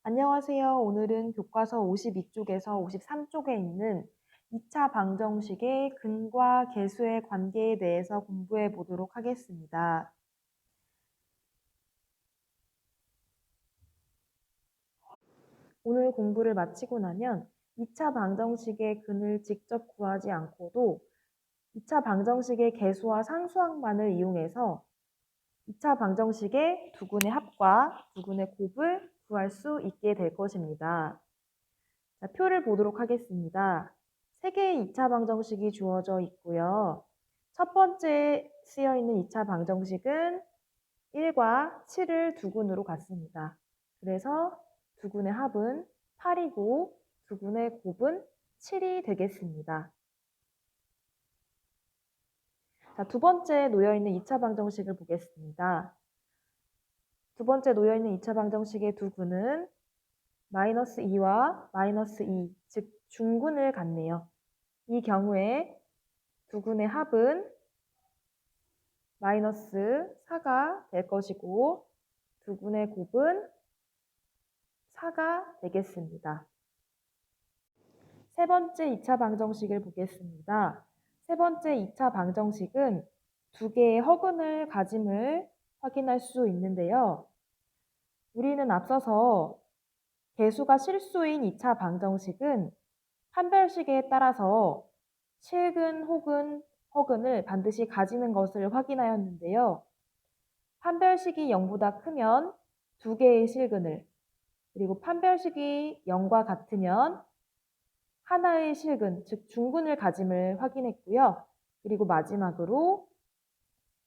안녕하세요. 오늘은 교과서 52쪽에서 53쪽에 있는 2차 방정식의 근과 계수의 관계에 대해서 공부해 보도록 하겠습니다. 오늘 공부를 마치고 나면 2차 방정식의 근을 직접 구하지 않고도 2차 방정식의 계수와 상수항만을 이용해서 2차 방정식의 두근의 합과 두근의 곱을 구할 수 있게 될 것입니다. 자, 표를 보도록 하겠습니다. 세 개의 2차 방정식이 주어져 있고요. 첫 번째 쓰여 있는 2차 방정식은 1과 7을 두근으로 갖습니다. 그래서 두근의 합은 8이고 두근의 곱은 7이 되겠습니다. 자, 두 번째 놓여있는 2차 방정식을 보겠습니다. 두 번째 놓여있는 2차 방정식의 두근은 마이너스 2와 마이너스 2, 즉 중근을 갖네요. 이 경우에 두근의 합은 마이너스 4가 될 것이고 두근의 곱은 4가 되겠습니다. 세 번째 2차 방정식을 보겠습니다. 세 번째 2차 방정식은 두 개의 허근을 가짐을 확인할 수 있는데요. 우리는 앞서서 개수가 실수인 2차 방정식은 판별식에 따라서 실근 혹은 허근을 반드시 가지는 것을 확인하였는데요. 판별식이 0보다 크면 두 개의 실근을, 그리고 판별식이 0과 같으면 하나의 실근, 즉 중근을 가짐을 확인했고요. 그리고 마지막으로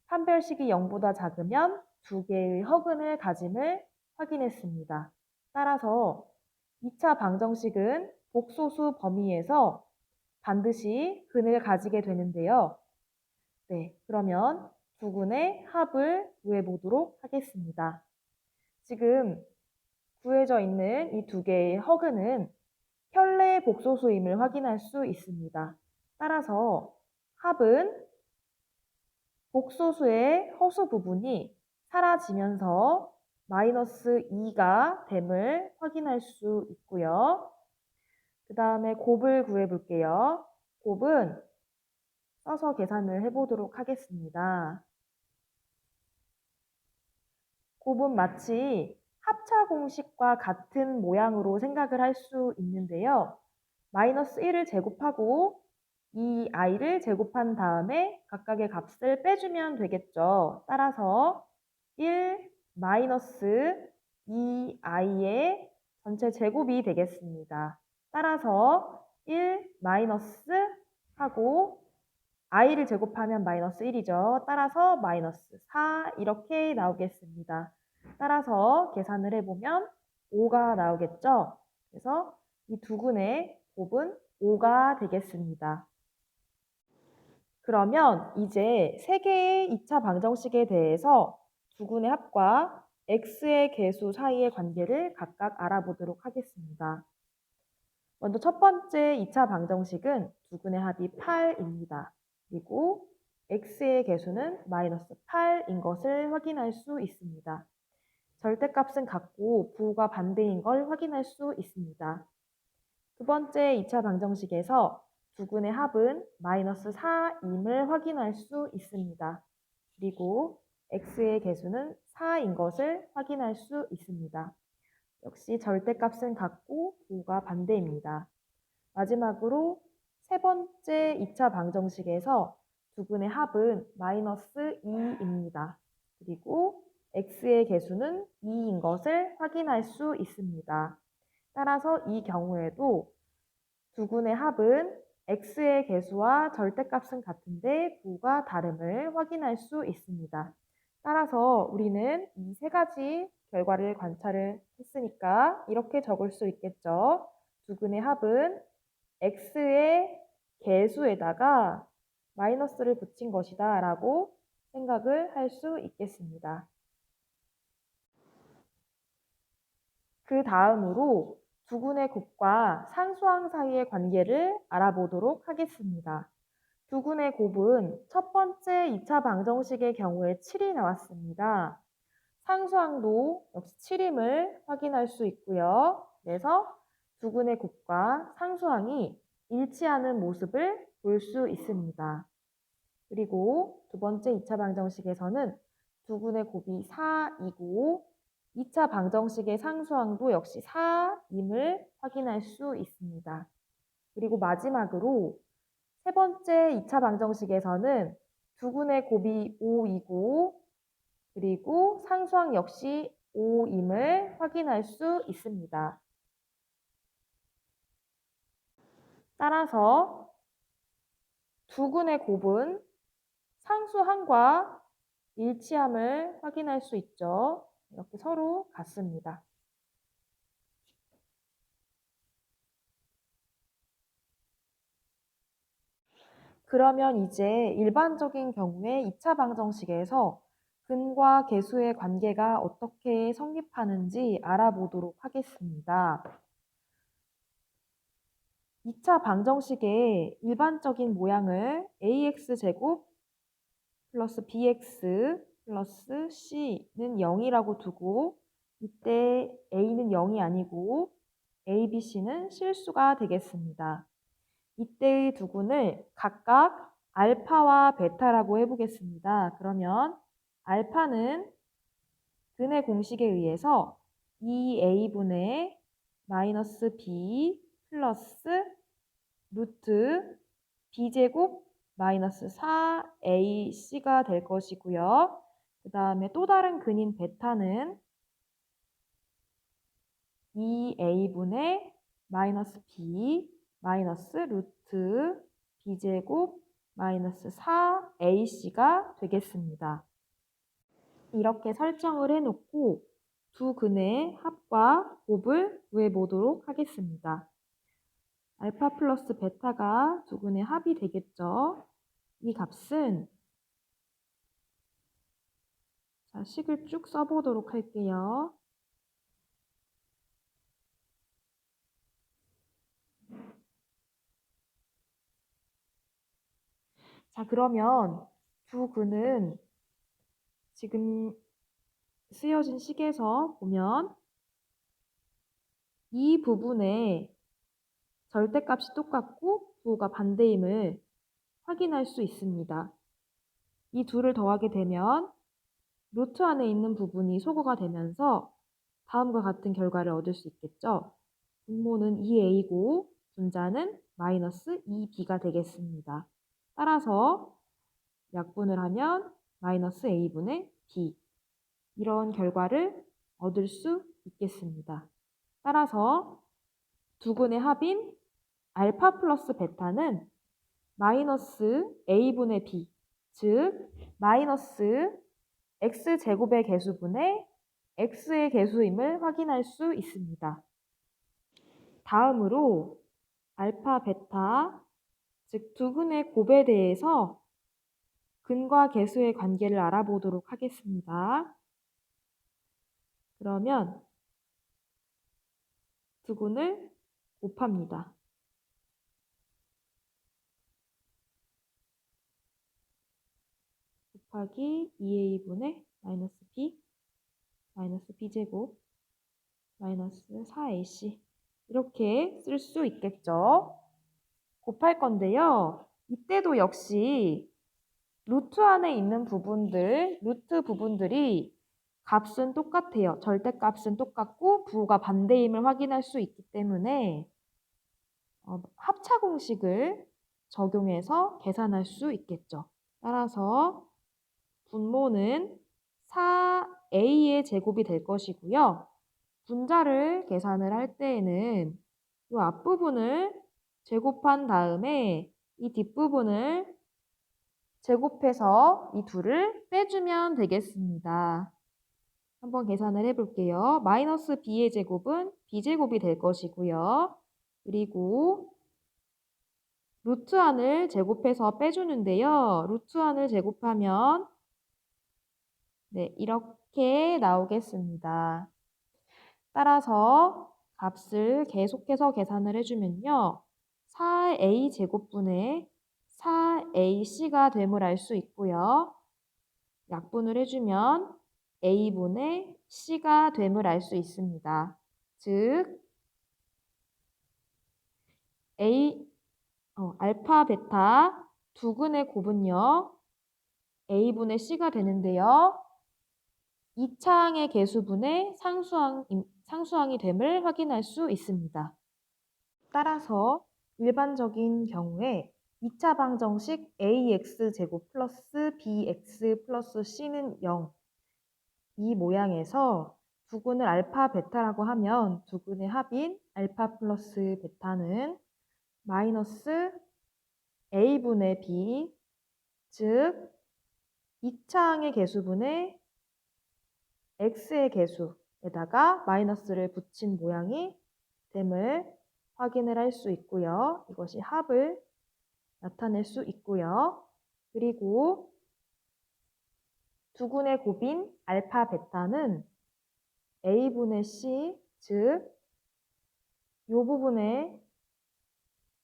판별식이 0보다 작으면 두 개의 허근을 가짐을 확인했습니다. 따라서 2차 방정식은 복소수 범위에서 반드시 근을 가지게 되는데요. 네, 그러면 두근의 합을 구해보도록 하겠습니다. 지금 구해져 있는 이 두 개의 허근은 현례 복소수임을 확인할 수 있습니다. 따라서 합은 복소수의 허수 부분이 사라지면서 마이너스 2가 됨을 확인할 수 있고요. 그 다음에 곱을 구해볼게요. 곱은 써서 계산을 해보도록 하겠습니다. 곱은 마치 합차 공식과 같은 모양으로 생각을 할 수 있는데요. 마이너스 1을 제곱하고 이 i를 제곱한 다음에 각각의 값을 빼주면 되겠죠. 따라서 1 마이너스 2i의 전체 제곱이 되겠습니다. 따라서 1 마이너스 하고 i를 제곱하면 마이너스 1이죠. 따라서 마이너스 4 이렇게 나오겠습니다. 따라서 계산을 해보면 5가 나오겠죠. 그래서 이 두근의 곱은 5가 되겠습니다. 그러면 이제 세 개의 2차 방정식에 대해서 두근의 합과 x의 계수 사이의 관계를 각각 알아보도록 하겠습니다. 먼저 첫 번째 2차 방정식은 두근의 합이 8입니다. 그리고 x의 계수는 마이너스 8인 것을 확인할 수 있습니다. 절대값은 같고 부호가 반대인 걸 확인할 수 있습니다. 두 번째 2차 방정식에서 두근의 합은 마이너스 4임을 확인할 수 있습니다. 그리고 x의 계수는 4인 것을 확인할 수 있습니다. 역시 절대값은 같고 부호가 반대입니다. 마지막으로 세 번째 2차 방정식에서 두근의 합은 마이너스 2입니다. 그리고 x의 계수는 2인 것을 확인할 수 있습니다. 따라서 이 경우에도 두근의 합은 x의 계수와 절대값은 같은데 부호가 다름을 확인할 수 있습니다. 따라서 우리는 이 세 가지 결과를 관찰을 했으니까 이렇게 적을 수 있겠죠. 두근의 합은 x의 계수에다가 마이너스를 붙인 것이다 라고 생각을 할 수 있겠습니다. 그 다음으로 두근의 곱과 상수항 사이의 관계를 알아보도록 하겠습니다. 두근의 곱은 첫 번째 2차 방정식의 경우에 7이 나왔습니다. 상수항도 역시 7임을 확인할 수 있고요. 그래서 두근의 곱과 상수항이 일치하는 모습을 볼 수 있습니다. 그리고 두 번째 2차 방정식에서는 두근의 곱이 4이고 2차 방정식의 상수항도 역시 4임을 확인할 수 있습니다. 그리고 마지막으로 세 번째 2차 방정식에서는 두근의 곱이 5이고 그리고 상수항 역시 5임을 확인할 수 있습니다. 따라서 두근의 곱은 상수항과 일치함을 확인할 수 있죠. 이렇게 서로 같습니다. 그러면 이제 일반적인 경우에 2차 방정식에서 근과 계수의 관계가 어떻게 성립하는지 알아보도록 하겠습니다. 2차 방정식의 일반적인 모양을 ax제곱 플러스 bx 플러스 c는 0이라고 두고 이때 a는 0이 아니고 a, b, c는 실수가 되겠습니다. 이때의 두근을 각각 알파와 베타라고 해보겠습니다. 그러면 알파는 근의 공식에 의해서 2a분의 마이너스 b 플러스 루트 b제곱 마이너스 4ac가 될 것이고요. 그 다음에 또 다른 근인 베타는 2a분의 마이너스 b 마이너스 루트 b제곱 마이너스 4ac가 되겠습니다. 이렇게 설정을 해놓고 두 근의 합과 곱을 구해보도록 하겠습니다. 알파 플러스 베타가 두 근의 합이 되겠죠. 이 값은 자, 식을 쭉 써보도록 할게요. 자, 그러면 두 근은 지금 쓰여진 식에서 보면 이 부분에 절대값이 똑같고 부호가 반대임을 확인할 수 있습니다. 이 둘을 더하게 되면 루트 안에 있는 부분이 소거가 되면서 다음과 같은 결과를 얻을 수 있겠죠. 분모는 2a고 분자는 마이너스 2b가 되겠습니다. 따라서 약분을 하면 마이너스 a분의 b 이런 결과를 얻을 수 있겠습니다. 따라서 두 근의 합인 알파 플러스 베타는 마이너스 a분의 b, 즉 마이너스 x제곱의 개수분의 x의 개수임을 확인할 수 있습니다. 다음으로 알파, 베타, 즉 두 근의 곱에 대해서 근과 계수의 관계를 알아보도록 하겠습니다. 그러면 두 근을 곱합니다. 곱하기 2a분의 마이너스 b 마이너스 b제곱 마이너스 4ac 이렇게 쓸 수 있겠죠. 곱할 건데요. 이때도 역시 루트 안에 있는 부분들, 루트 부분들이 값은 똑같아요. 절대값은 똑같고 부호가 반대임을 확인할 수 있기 때문에 합차 공식을 적용해서 계산할 수 있겠죠. 따라서 분모는 4a의 제곱이 될 것이고요. 분자를 계산을 할 때에는 이 앞부분을 제곱한 다음에 이 뒷부분을 제곱해서 이 둘을 빼주면 되겠습니다. 한번 계산을 해볼게요. 마이너스 b의 제곱은 b제곱이 될 것이고요. 그리고 루트 안을 제곱해서 빼주는데요. 루트 안을 제곱하면 네, 이렇게 나오겠습니다. 따라서 값을 계속해서 계산을 해주면요. 4a 제곱분의 4ac가 됨을 알 수 있고요. 약분을 해주면 A분의 C가 됨을 알 수 있습니다. 즉 알파, 베타 두근의 곱은요. A분의 C가 되는데요. 2차항의 개수분의 상수항이 됨을 확인할 수 있습니다. 따라서 일반적인 경우에 2차 방정식 ax제곱 플러스 bx 플러스 c는 0 이 모양에서 두근을 알파, 베타라고 하면 두근의 합인 알파 플러스 베타는 마이너스 a분의 b, 즉 2차항의 개수분의 x의 개수에다가 마이너스를 붙인 모양이 됨을 확인을 할 수 있고요. 이것이 합을 나타낼 수 있고요. 그리고 두근의 곱인 알파, 베타는 a분의 c, 즉 이 부분의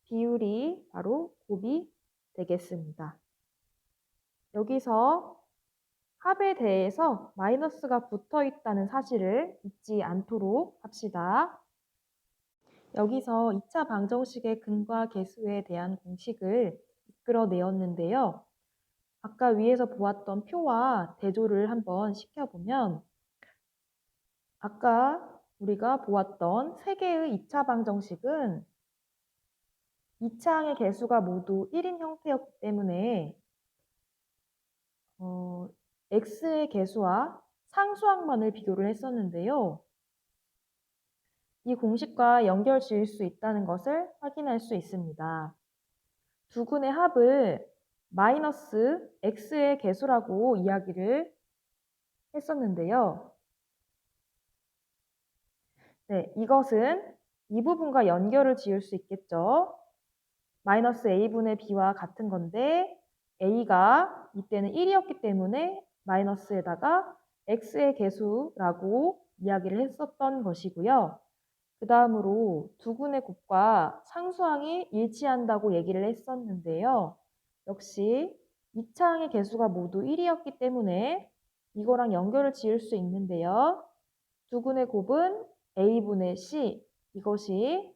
비율이 바로 곱이 되겠습니다. 여기서 합에 대해서 마이너스가 붙어 있다는 사실을 잊지 않도록 합시다. 여기서 2차 방정식의 근과 계수에 대한 공식을 이끌어내었는데요. 아까 위에서 보았던 표와 대조를 한번 시켜보면 아까 우리가 보았던 3개의 2차 방정식은 2차항의 개수가 모두 1인 형태였기 때문에 x의 개수와 상수항만을 비교를 했었는데요. 이 공식과 연결 지을 수 있다는 것을 확인할 수 있습니다. 두근의 합을 마이너스 x의 개수라고 이야기를 했었는데요. 네, 이것은 이 부분과 연결을 지을 수 있겠죠. 마이너스 a분의 b와 같은 건데 a가 이때는 1이었기 때문에 마이너스에다가 x의 개수라고 이야기를 했었던 것이고요. 그 다음으로 두근의 곱과 상수항이 일치한다고 얘기를 했었는데요. 역시 2차항의 개수가 모두 1이었기 때문에 이거랑 연결을 지을 수 있는데요. 두근의 곱은 a분의 c, 이것이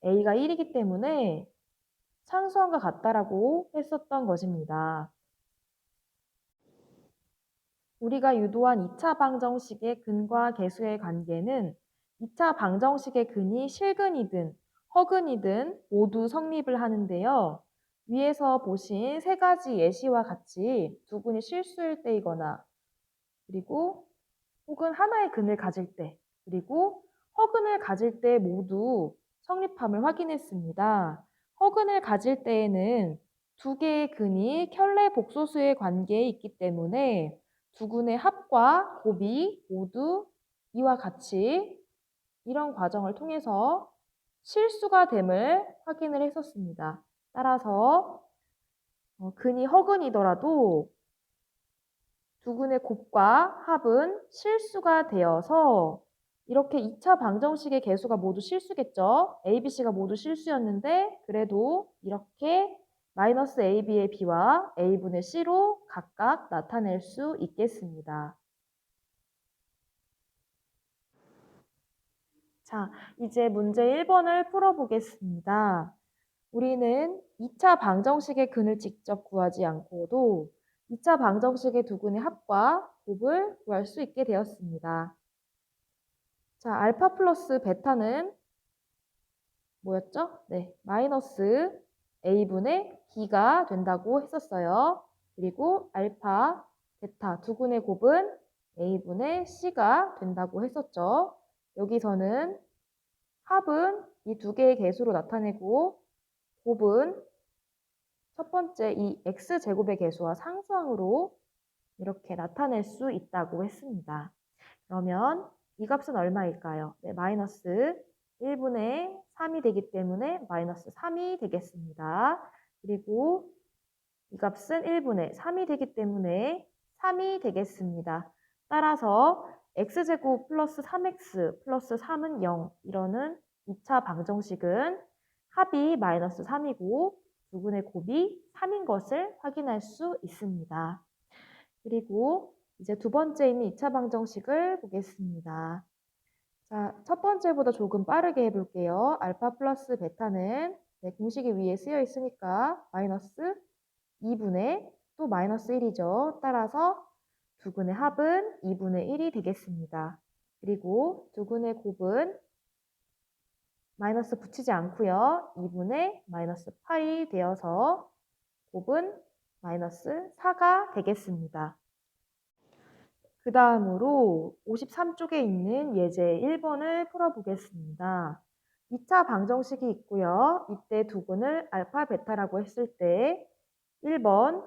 a가 1이기 때문에 상수항과 같다라고 했었던 것입니다. 우리가 유도한 2차 방정식의 근과 계수의 관계는 2차 방정식의 근이 실근이든 허근이든 모두 성립을 하는데요. 위에서 보신 3가지 예시와 같이 두근이 실수일 때이거나 그리고 혹은 하나의 근을 가질 때 그리고 허근을 가질 때 모두 성립함을 확인했습니다. 허근을 가질 때에는 2개의 근이 켤레 복소수의 관계에 있기 때문에 두근의 합과 곱이 모두 이와 같이 이런 과정을 통해서 실수가 됨을 확인을 했었습니다. 따라서 근이 허근이더라도 두근의 곱과 합은 실수가 되어서 이렇게 2차 방정식의 개수가 모두 실수겠죠. A, B, C가 모두 실수였는데 그래도 이렇게 마이너스 AB의 B와 A분의 C로 각각 나타낼 수 있겠습니다. 자, 이제 문제 1번을 풀어보겠습니다. 우리는 2차 방정식의 근을 직접 구하지 않고도 2차 방정식의 두근의 합과 곱을 구할 수 있게 되었습니다. 자, 알파 플러스 베타는 뭐였죠? 네, 마이너스 a분의 b가 된다고 했었어요. 그리고 알파, 베타 두근의 곱은 a분의 c가 된다고 했었죠. 여기서는 합은 이 2개의 개수로 나타내고 곱은 첫 번째 이 x제곱의 개수와 상수항으로 이렇게 나타낼 수 있다고 했습니다. 그러면 이 값은 얼마일까요? 네, 마이너스 1분의 3이 되기 때문에 마이너스 3이 되겠습니다. 그리고 이 값은 1분의 3이 되기 때문에 3이 되겠습니다. 따라서 x제곱 플러스 3x 플러스 3은 0 이러는 2차 방정식은 합이 마이너스 3이고 두근의 곱이 3인 것을 확인할 수 있습니다. 그리고 이제 두 번째 있는 2차 방정식을 보겠습니다. 자, 첫 번째보다 조금 빠르게 해볼게요. 알파 플러스 베타는 공식이 위에 쓰여 있으니까 마이너스 2분의 또 마이너스 1이죠. 따라서 두근의 합은 2분의 1이 되겠습니다. 그리고 두근의 곱은 마이너스 붙이지 않고요. 2분의 마이너스 8이 되어서 곱은 마이너스 4가 되겠습니다. 그 다음으로 53쪽에 있는 예제 1번을 풀어보겠습니다. 2차 방정식이 있고요. 이때 두근을 알파, 베타라고 했을 때 1번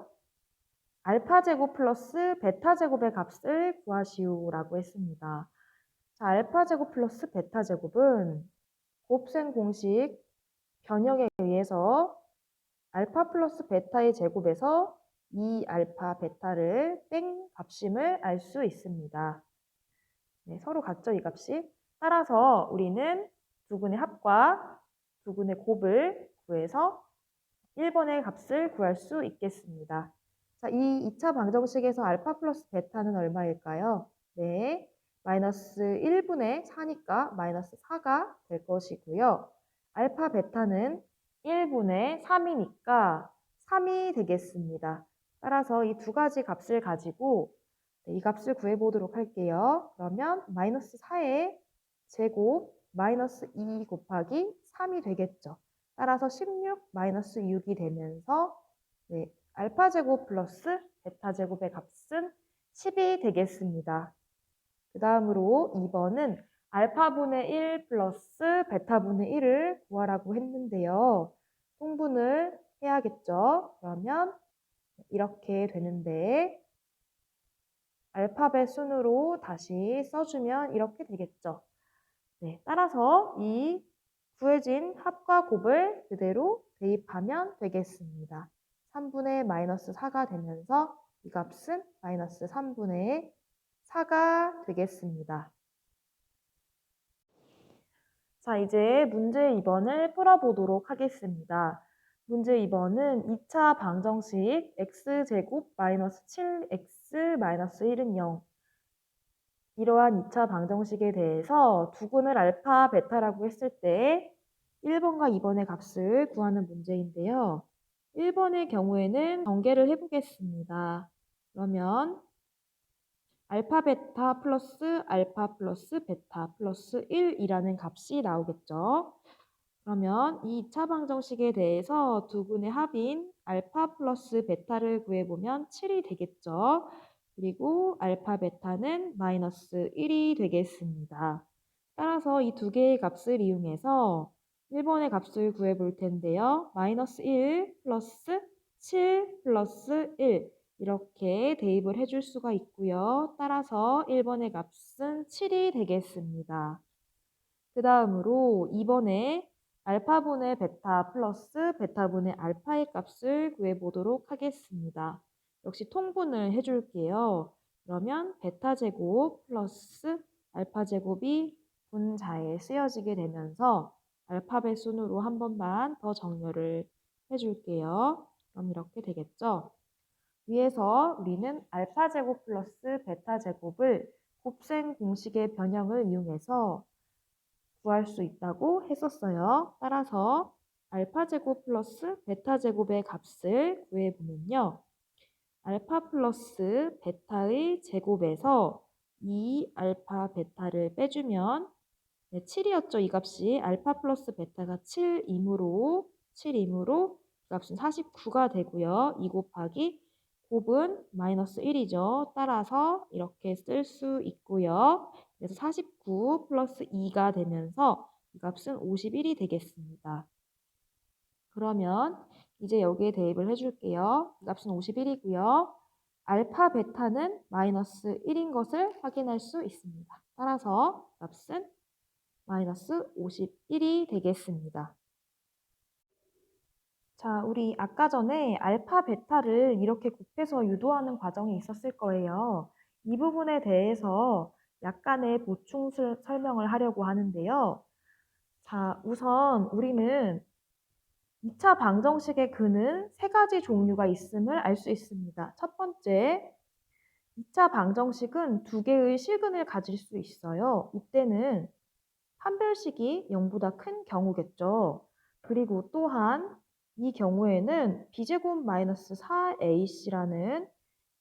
알파 제곱 플러스 베타 제곱의 값을 구하시오라고 했습니다. 자, 알파 제곱 플러스 베타 제곱은 곱셈 공식 변형에 의해서 알파 플러스 베타의 제곱에서 2알파 베타를 뺀 값임을 알 수 있습니다. 네, 서로 같죠, 이 값이? 따라서 우리는 두근의 합과 두근의 곱을 구해서 1번의 값을 구할 수 있겠습니다. 자, 이 2차 방정식에서 알파 플러스 베타는 얼마일까요? 네, 마이너스 1분의 4니까 마이너스 4가 될 것이고요. 알파 베타는 1분의 3이니까 3이 되겠습니다. 따라서 이 두 가지 값을 가지고 이 값을 구해보도록 할게요. 그러면 마이너스 4의 제곱 마이너스 2 곱하기 3이 되겠죠. 따라서 16 마이너스 6이 되면서 알파 제곱 플러스 베타 제곱의 값은 10이 되겠습니다. 그 다음으로 2번은 알파분의 1 플러스 베타분의 1을 구하라고 했는데요. 통분을 해야겠죠. 그러면 이렇게 되는데 알파벳 순으로 다시 써주면 이렇게 되겠죠. 네, 따라서 이 구해진 합과 곱을 그대로 대입하면 되겠습니다. 3분의 마이너스 4가 되면서 이 값은 마이너스 3분의 4가 되겠습니다. 자, 이제 문제 2번을 풀어보도록 하겠습니다. 문제 2번은 2차 방정식 x제곱 마이너스 7x 마이너스 1은 0. 이러한 2차 방정식에 대해서 두근을 알파, 베타라고 했을 때 1번과 2번의 값을 구하는 문제인데요. 1번의 경우에는 전개를 해보겠습니다. 그러면 알파 베타 플러스 베타 플러스 1이라는 값이 나오겠죠. 그러면 이 2차 방정식에 대해서 두근의 합인 알파 플러스 베타를 구해보면 7이 되겠죠. 그리고 알파 베타는 마이너스 1이 되겠습니다. 따라서 이 두 개의 값을 이용해서 1번의 값을 구해볼 텐데요. 마이너스 1 플러스 7 플러스 1 이렇게 대입을 해줄 수가 있고요. 따라서 1번의 값은 7이 되겠습니다. 그 다음으로 2번에 알파분의 베타 플러스 베타분의 알파의 값을 구해보도록 하겠습니다. 역시 통분을 해줄게요. 그러면 베타 제곱 플러스 알파 제곱이 분자에 쓰여지게 되면서 알파벳 순으로 한 번만 더 정렬을 해줄게요. 그럼 이렇게 되겠죠. 위에서 우리는 알파 제곱 플러스 베타 제곱을 곱셈 공식의 변형을 이용해서 구할 수 있다고 했었어요. 따라서 알파 제곱 플러스 베타 제곱의 값을 구해보면요. 알파 플러스 베타의 제곱에서 2 알파 베타를 빼주면 7이었죠. 이 값이 알파 플러스 베타가 7이므로 이 값은 49가 되고요. 2 곱하기 곱은 마이너스 1이죠. 따라서 이렇게 쓸 수 있고요. 그래서 49 플러스 2가 되면서 이 값은 51이 되겠습니다. 그러면 이제 여기에 대입을 해줄게요. 이 값은 51이고요. 알파 베타는 마이너스 1인 것을 확인할 수 있습니다. 따라서 값은 마이너스 51이 되겠습니다. 자, 우리 아까 전에 알파, 베타를 이렇게 곱해서 유도하는 과정이 있었을 거예요. 이 부분에 대해서 약간의 보충 설명을 하려고 하는데요. 자, 우선 우리는 2차 방정식의 근은 세 가지 종류가 있음을 알 수 있습니다. 첫 번째, 2차 방정식은 두 개의 실근을 가질 수 있어요. 이때는 판별식이 0보다 큰 경우겠죠. 그리고 또한 이 경우에는 b제곱 마이너스 4ac라는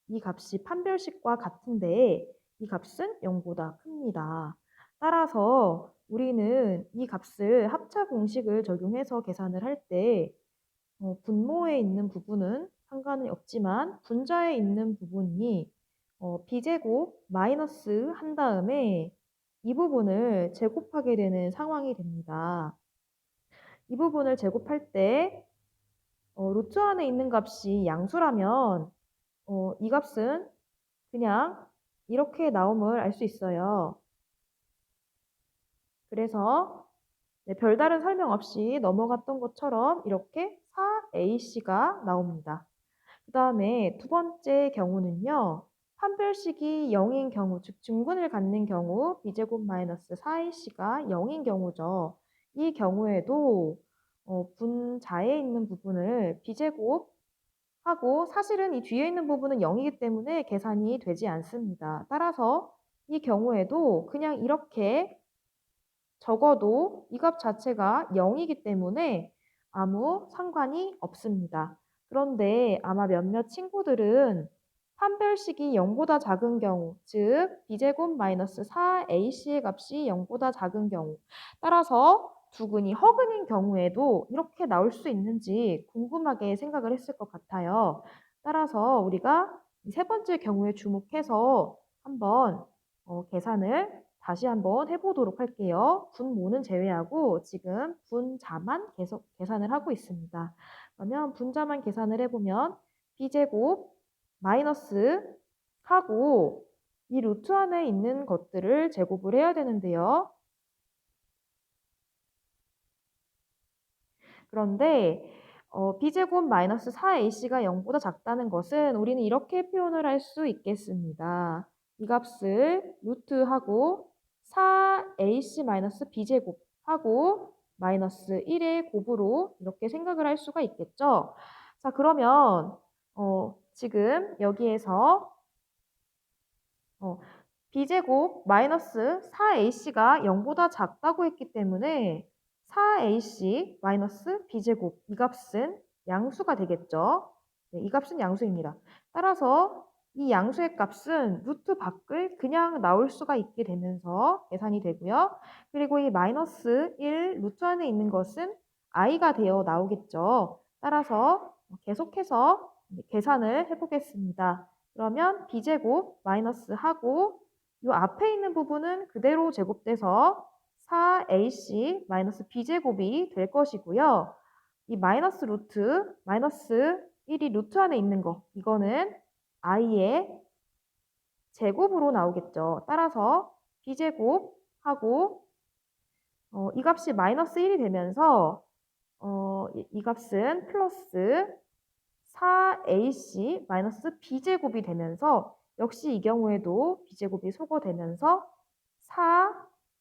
이 값이 판별식과 같은데 이 값은 0보다 큽니다. 따라서 우리는 이 값을 합차 공식을 적용해서 계산을 할 때 분모에 있는 부분은 상관이 없지만 분자에 있는 부분이 b제곱 마이너스 한 다음에 이 부분을 제곱하게 되는 상황이 됩니다. 이 부분을 제곱할 때 루트 안에 있는 값이 양수라면 이 값은 그냥 이렇게 나옴을 알 수 있어요. 그래서 네, 별다른 설명 없이 넘어갔던 것처럼 이렇게 4ac가 나옵니다. 그 다음에 두 번째 경우는요. 판별식이 0인 경우, 즉 중근을 갖는 경우 b제곱 마이너스 4ac가 0인 경우죠. 이 경우에도 분자에 있는 부분을 b제곱 하고 사실은 이 뒤에 있는 부분은 0이기 때문에 계산이 되지 않습니다. 따라서 이 경우에도 그냥 이렇게 적어도 이 값 자체가 0이기 때문에 아무 상관이 없습니다. 그런데 아마 몇몇 친구들은 판별식이 0보다 작은 경우, 즉 b제곱 마이너스 4ac의 값이 0보다 작은 경우, 따라서 두근이 허근인 경우에도 이렇게 나올 수 있는지 궁금하게 생각을 했을 것 같아요. 따라서 우리가 이 세 번째 경우에 주목해서 한번 계산을 다시 한번 해보도록 할게요. 분모는 제외하고 지금 분자만 계속 계산을 하고 있습니다. 그러면 분자만 계산을 해보면 b제곱 마이너스 하고 이 루트 안에 있는 것들을 제곱을 해야 되는데요. 그런데 b제곱 마이너스 4ac가 0보다 작다는 것은 우리는 이렇게 표현을 할 수 있겠습니다. 이 값을 루트하고 4ac 마이너스 b제곱 하고 마이너스 1의 곱으로 이렇게 생각을 할 수가 있겠죠. 자, 그러면 지금 여기에서 b제곱 마이너스 4ac가 0보다 작다고 했기 때문에 4ac 마이너스 b제곱 이 값은 양수가 되겠죠. 네, 이 값은 양수입니다. 따라서 이 양수의 값은 루트 밖을 그냥 나올 수가 있게 되면서 계산이 되고요. 그리고 이 마이너스 1 루트 안에 있는 것은 i가 되어 나오겠죠. 따라서 계속해서 계산을 해보겠습니다. 그러면 b제곱 마이너스 하고 이 앞에 있는 부분은 그대로 제곱돼서 4ac 마이너스 b제곱이 될 것이고요. 이 마이너스 루트, 마이너스 1이 루트 안에 있는 거, 이거는 i의 제곱으로 나오겠죠. 따라서 b제곱하고 이 값이 마이너스 1이 되면서 이 값은 플러스 4ac 마이너스 b제곱이 되면서 역시 이 경우에도 b제곱이 소거되면서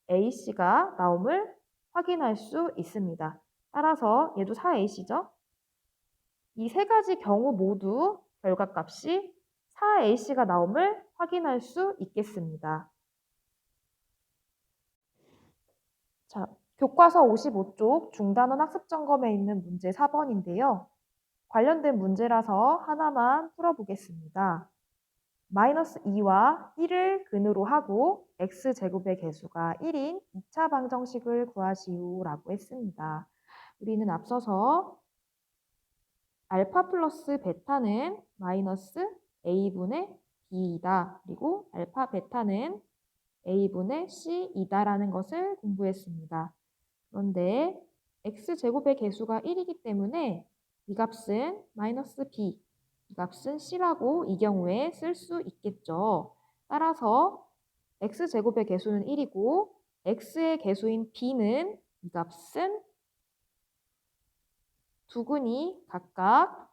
4ac가 나옴을 확인할 수 있습니다. 따라서 얘도 4ac죠. 이 세 가지 경우 모두 결과값이 4ac가 나옴을 확인할 수 있겠습니다. 자, 교과서 55쪽 중단원 학습점검에 있는 문제 4번인데요. 관련된 문제라서 하나만 풀어보겠습니다. 마이너스 2와 1을 근으로 하고 x제곱의 개수가 1인 2차 방정식을 구하시오라고 했습니다. 우리는 앞서서 알파 플러스 베타는 마이너스 a분의 b이다. 그리고 알파 베타는 a분의 c이다라는 것을 공부했습니다. 그런데 x제곱의 개수가 1이기 때문에 이 값은 마이너스 b, 이 값은 c라고 이 경우에 쓸 수 있겠죠. 따라서 x제곱의 개수는 1이고 x의 개수인 b는 이 값은 두근이 각각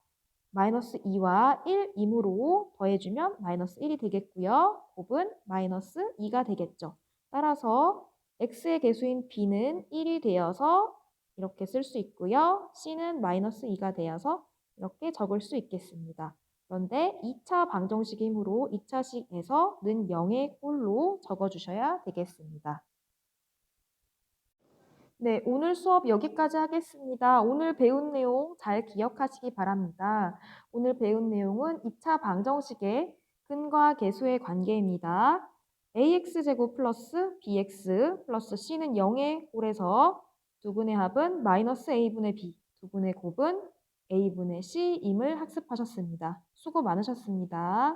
마이너스 2와 1임으로 더해주면 마이너스 1이 되겠고요. 곱은 마이너스 2가 되겠죠. 따라서 x의 개수인 b는 1이 되어서 이렇게 쓸 수 있고요. c는 마이너스 2가 되어서 이렇게 적을 수 있겠습니다. 그런데 2차 방정식의 힘으로 2차식에서 는 0의 꼴로 적어주셔야 되겠습니다. 네, 오늘 수업 여기까지 하겠습니다. 오늘 배운 내용 잘 기억하시기 바랍니다. 오늘 배운 내용은 2차 방정식의 근과 계수의 관계입니다. ax제곱 플러스 bx 플러스 c는 0의 꼴에서 두 분의 합은 마이너스 a분의 b, 두 분의 곱은 a분의 c임을 학습하셨습니다. 수고 많으셨습니다.